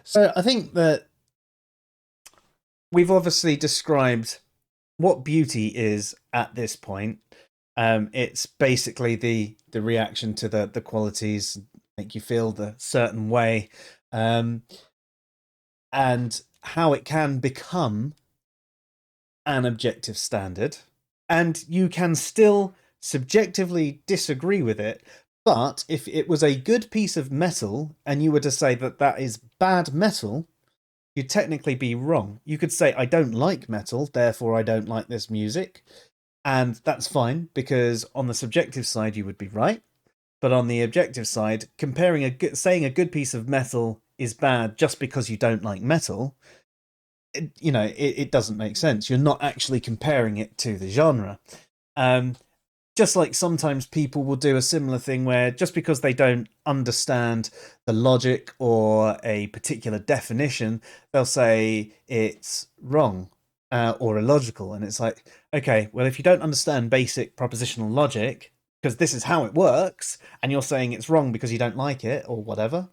So I think that we've obviously described what beauty is at this point. It's basically the reaction to the qualities make you feel the certain way, um, and how it can become an objective standard, and you can still subjectively disagree with it. But if it was a good piece of metal and you were to say that that is bad metal, you'd technically be wrong. You could say, I don't like metal, therefore I don't like this music. And that's fine, because on the subjective side, you would be right. But on the objective side, saying a good piece of metal is bad just because you don't like metal, it doesn't make sense. You're not actually comparing it to the genre. Um, just like sometimes people will do a similar thing where just because they don't understand the logic or a particular definition, they'll say it's wrong or illogical. And it's like, okay, well, if you don't understand basic propositional logic, because this is how it works, and you're saying it's wrong because you don't like it or whatever,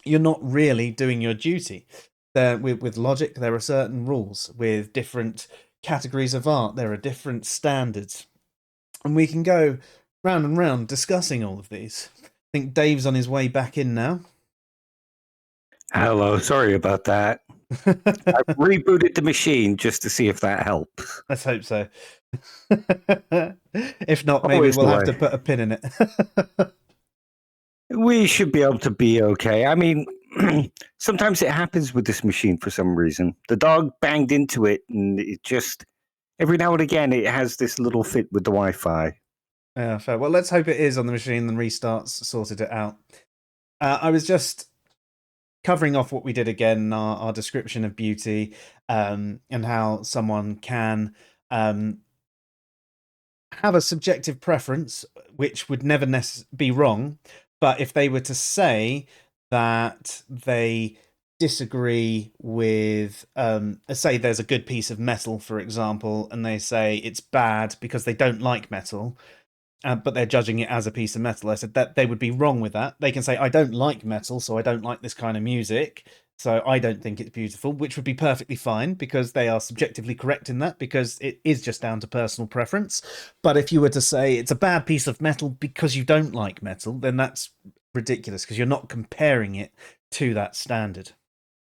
you're not really doing your duty. With logic, there are certain rules. With different categories of art, there are different standards, and we can go round and round discussing all of these. I think Dave's on his way back in now. Hello, sorry about that. I rebooted the machine just to see if that helps. Let's hope so. If not, maybe Always we'll the have way. to put a pin in it. We should be able to be okay. I mean, sometimes it happens with this machine for some reason. The dog banged into it, and it just, every now and again, it has this little fit with the Wi-Fi. Yeah, fair. Well, let's hope it is on the machine and restarts sorted it out. I was just covering off what we did again, our description of beauty, and how someone can have a subjective preference, which would never be wrong. But if they were to say that they disagree with, say there's a good piece of metal, for example, and they say it's bad because they don't like metal, but they're judging it as a piece of metal. I said that they would be wrong with that. They can say, I don't like metal, so I don't like this kind of music, so I don't think it's beautiful, which would be perfectly fine because they are subjectively correct in that, because it is just down to personal preference. But if you were to say it's a bad piece of metal because you don't like metal, then that's ridiculous, because you're not comparing it to that standard.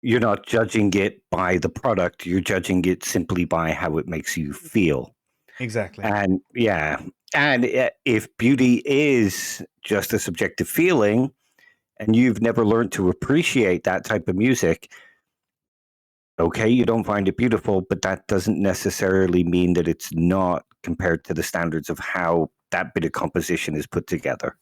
You're not judging it by the product, you're judging it simply by how it makes you feel. Exactly. And yeah, and if beauty is just a subjective feeling, and you've never learned to appreciate that type of music, okay, you don't find it beautiful, but that doesn't necessarily mean that it's not compared to the standards of how that bit of composition is put together.